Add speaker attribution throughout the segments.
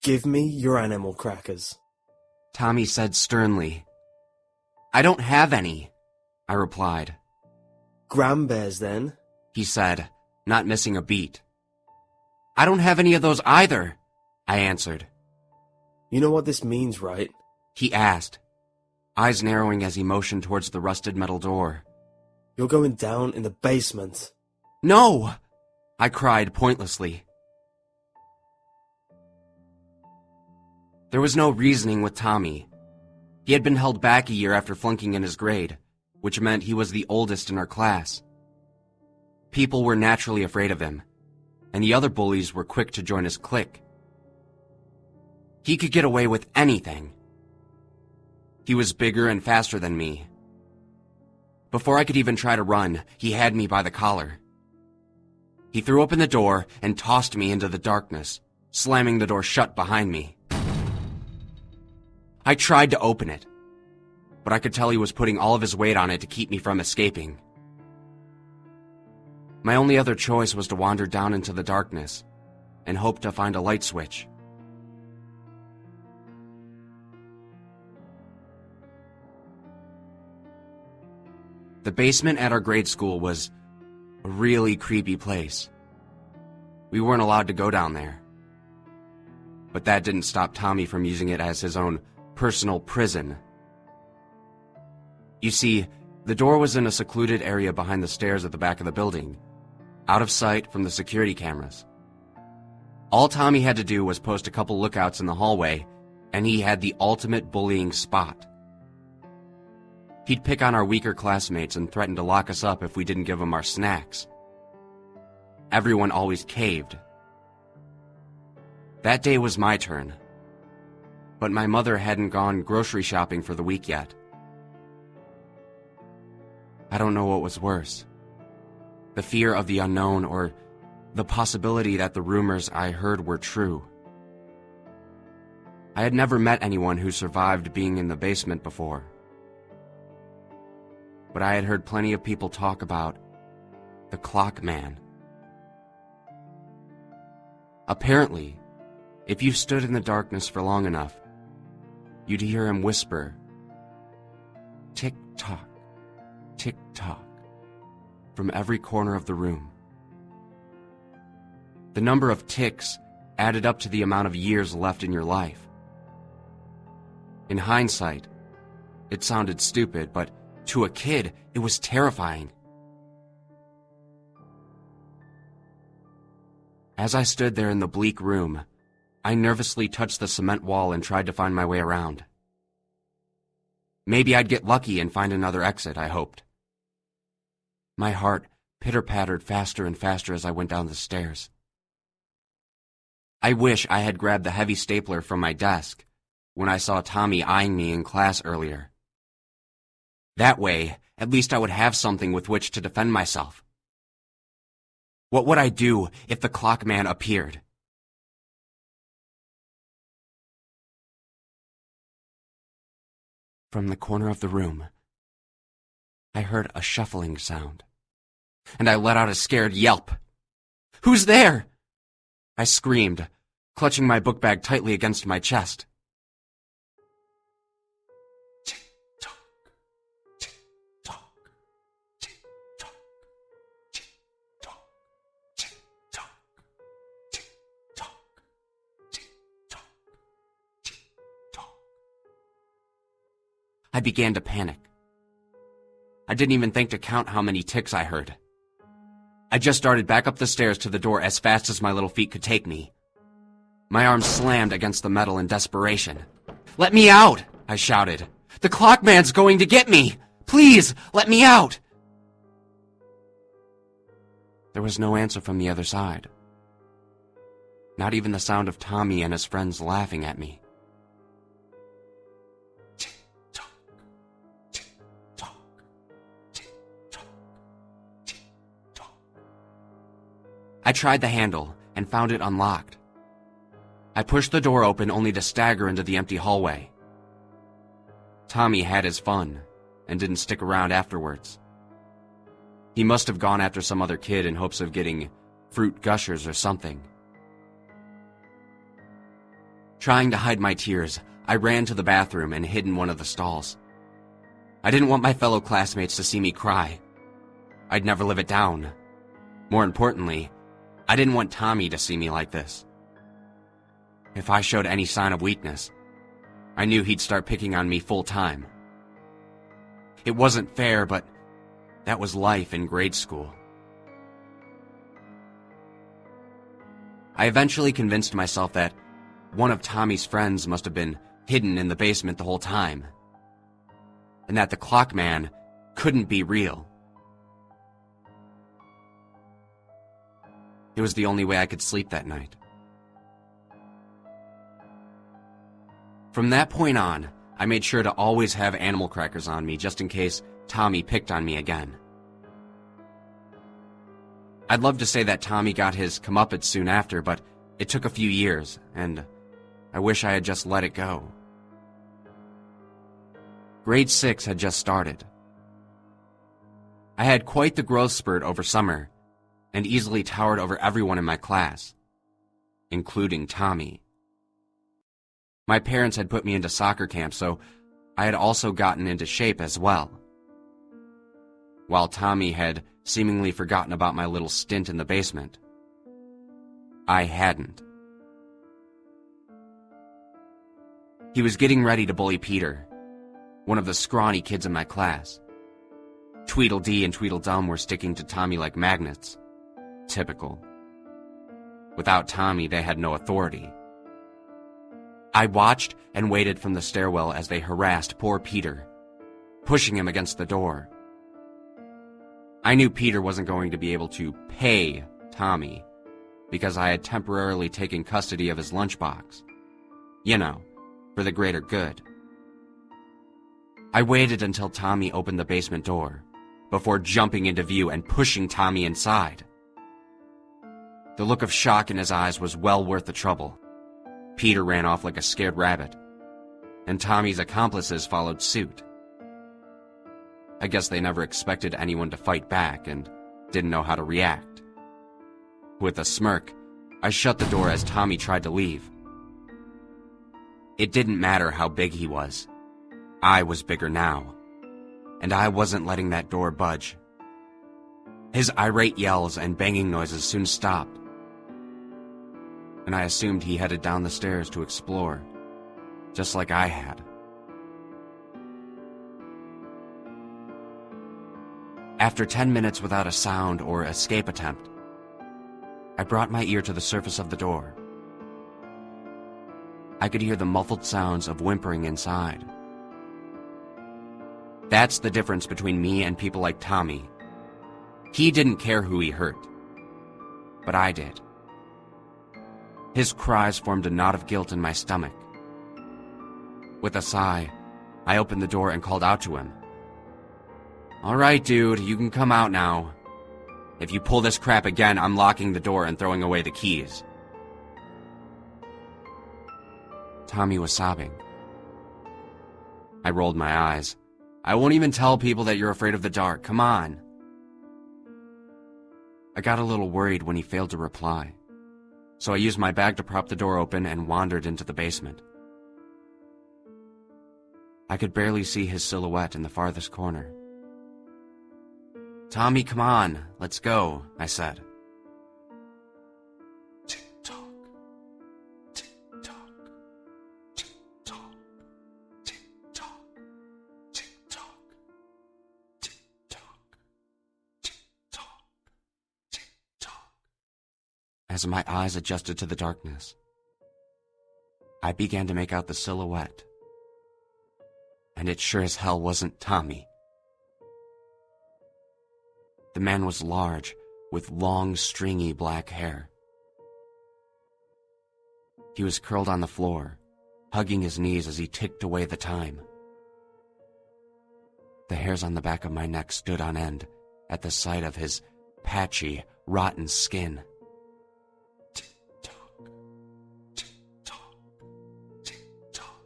Speaker 1: Give me your animal crackers,
Speaker 2: Tommy said sternly. I don't have any, I replied.
Speaker 1: Gram bears then,
Speaker 2: He said, not missing a beat. I don't have any of those either, I answered.
Speaker 1: You know what this means, right?
Speaker 2: He asked, eyes narrowing as he motioned towards the rusted metal door.
Speaker 1: You're going down in the basement.
Speaker 2: No! I cried pointlessly. There was no reasoning with Tommy. He had been held back a year after flunking in his grade, which meant he was the oldest in our class. People were naturally afraid of him, and the other bullies were quick to join his clique. He could get away with anything. He was bigger and faster than me. Before I could even try to run, he had me by the collar. He threw open the door and tossed me into the darkness, slamming the door shut behind me. I tried to open it, but I could tell he was putting all of his weight on it to keep me from escaping. My only other choice was to wander down into the darkness and hope to find a light switch. The basement at our grade school was a really creepy place. We weren't allowed to go down there. But that didn't stop Tommy from using it as his own personal prison. You see, the door was in a secluded area behind the stairs at the back of the building, out of sight from the security cameras. All Tommy had to do was post a couple lookouts in the hallway, and he had the ultimate bullying spot. He'd pick on our weaker classmates and threaten to lock us up if we didn't give him our snacks. Everyone always caved. That day was my turn, but my mother hadn't gone grocery shopping for the week yet. I don't know what was worse, the fear of the unknown or the possibility that the rumors I heard were true. I had never met anyone who survived being in the basement before, but I had heard plenty of people talk about the Clock Man. Apparently, if you stood in the darkness for long enough, you'd hear him whisper, tick-tock, tick-tock, from every corner of the room. The number of ticks added up to the amount of years left in your life. In hindsight, it sounded stupid, but to a kid, it was terrifying. As I stood there in the bleak room, I nervously touched the cement wall and tried to find my way around. Maybe I'd get lucky and find another exit, I hoped. My heart pitter-pattered faster and faster as I went down the stairs. I wish I had grabbed the heavy stapler from my desk when I saw Tommy eyeing me in class earlier. That way, at least I would have something with which to defend myself. What would I do if the Clock Man appeared? From the corner of the room, I heard a shuffling sound, and I let out a scared yelp. "Who's there?" I screamed, clutching my book bag tightly against my chest. Tick-tock, tick-tock, tick-tock, tick-tock, tick-tock, tick-tock, tick-tock, tick-tock. I began to panic. I didn't even think to count how many ticks I heard. I just started back up the stairs to the door as fast as my little feet could take me. My arms slammed against the metal in desperation. "Let me out!" I shouted. "The Clock Man's going to get me! Please, let me out!" There was no answer from the other side. Not even the sound of Tommy and his friends laughing at me. I tried the handle and found it unlocked. I pushed the door open only to stagger into the empty hallway. Tommy had his fun and didn't stick around afterwards. He must have gone after some other kid in hopes of getting fruit gushers or something. Trying to hide my tears, I ran to the bathroom and hid in one of the stalls. I didn't want my fellow classmates to see me cry. I'd never live it down. More importantly, I didn't want Tommy to see me like this. If I showed any sign of weakness, I knew he'd start picking on me full time. It wasn't fair, but that was life in grade school. I eventually convinced myself that one of Tommy's friends must have been hidden in the basement the whole time, and that the clock man couldn't be real. It was the only way I could sleep that night. From that point on, I made sure to always have animal crackers on me just in case Tommy picked on me again. I'd love to say that Tommy got his comeuppance soon after, but it took a few years, and I wish I had just let it go. Grade 6 had just started. I had quite the growth spurt over summer, and easily towered over everyone in my class, including Tommy. My parents had put me into soccer camp, so I had also gotten into shape as well. While Tommy had seemingly forgotten about my little stint in the basement, I hadn't. He was getting ready to bully Peter, one of the scrawny kids in my class. Tweedledee and Tweedledum were sticking to Tommy like magnets. Typical. Without Tommy, they had no authority. I watched and waited from the stairwell as they harassed poor Peter, pushing him against the door. I knew Peter wasn't going to be able to pay Tommy because I had temporarily taken custody of his lunchbox. You know, for the greater good. I waited until Tommy opened the basement door before jumping into view and pushing Tommy inside. The look of shock in his eyes was well worth the trouble. Peter ran off like a scared rabbit, and Tommy's accomplices followed suit. I guess they never expected anyone to fight back and didn't know how to react. With a smirk, I shut the door as Tommy tried to leave. It didn't matter how big he was. I was bigger now, and I wasn't letting that door budge. His irate yells and banging noises soon stopped, and I assumed he headed down the stairs to explore, just like I had. After 10 minutes without a sound or escape attempt, I brought my ear to the surface of the door. I could hear the muffled sounds of whimpering inside. That's the difference between me and people like Tommy. He didn't care who he hurt, but I did. His cries formed a knot of guilt in my stomach. With a sigh, I opened the door and called out to him. "All right, dude, you can come out now. If you pull this crap again, I'm locking the door and throwing away the keys." Tommy was sobbing. I rolled my eyes. "I won't even tell people that you're afraid of the dark. Come on." I got a little worried when he failed to reply, so I used my bag to prop the door open and wandered into the basement. I could barely see his silhouette in the farthest corner. "Tommy, come on, let's go," I said. Tick-tock, tick-tock, tick-tock, tick-tock, tick-tock, tick-tock, tick-tock, tick-tock. As my eyes adjusted to the darkness, I began to make out the silhouette. And it sure as hell wasn't Tommy. The man was large, with long, stringy black hair. He was curled on the floor, hugging his knees as he ticked away the time. The hairs on the back of my neck stood on end at the sight of his patchy, rotten skin. Tick-tock, tick-tock, tick-tock.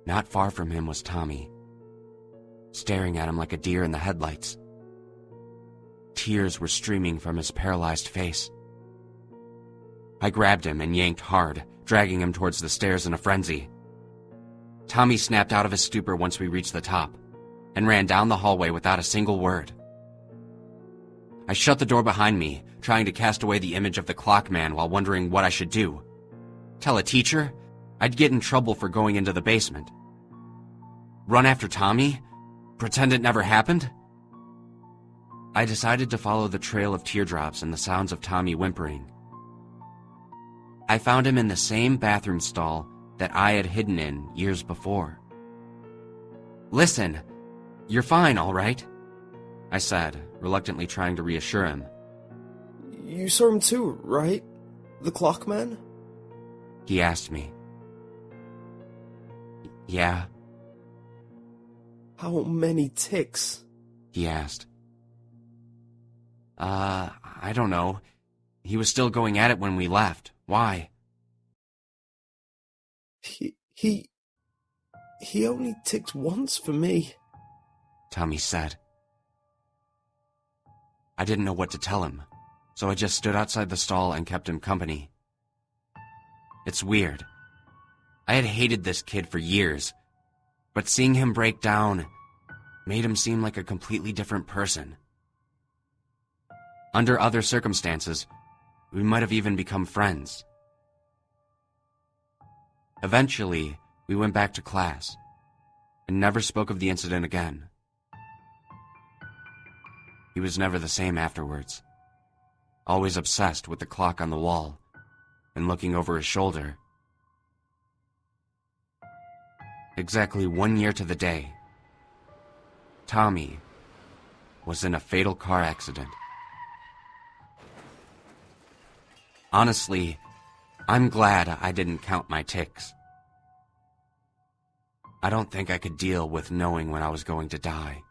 Speaker 2: Not far from him was Tommy, staring at him like a deer in the headlights. Tears were streaming from his paralyzed face. I grabbed him and yanked hard, dragging him towards the stairs in a frenzy. Tommy snapped out of his stupor once we reached the top, and ran down the hallway without a single word. I shut the door behind me, trying to cast away the image of the clock man while wondering what I should do. Tell a teacher? I'd get in trouble for going into the basement. Run after Tommy? Pretend it never happened? I decided to follow the trail of teardrops and the sounds of Tommy whimpering. I found him in the same bathroom stall that I had hidden in years before. "Listen, you're fine, all right?" I said, reluctantly trying to reassure him.
Speaker 1: You saw him too, right? The clock man?
Speaker 2: He asked me. "Yeah,"
Speaker 1: How many ticks?
Speaker 2: he asked. I don't know. He was still going at it when we left. Why?"
Speaker 1: He only ticked once for me.
Speaker 2: Tommy said. I didn't know what to tell him, so I just stood outside the stall and kept him company. It's weird. I had hated this kid for years, but seeing him break down made him seem like a completely different person. Under other circumstances, we might have even become friends. Eventually, we went back to class and never spoke of the incident again. He was never the same afterwards, always obsessed with the clock on the wall and looking over his shoulder. Exactly 1 year to the day, Tommy was in a fatal car accident. Honestly, I'm glad I didn't count my ticks. I don't think I could deal with knowing when I was going to die.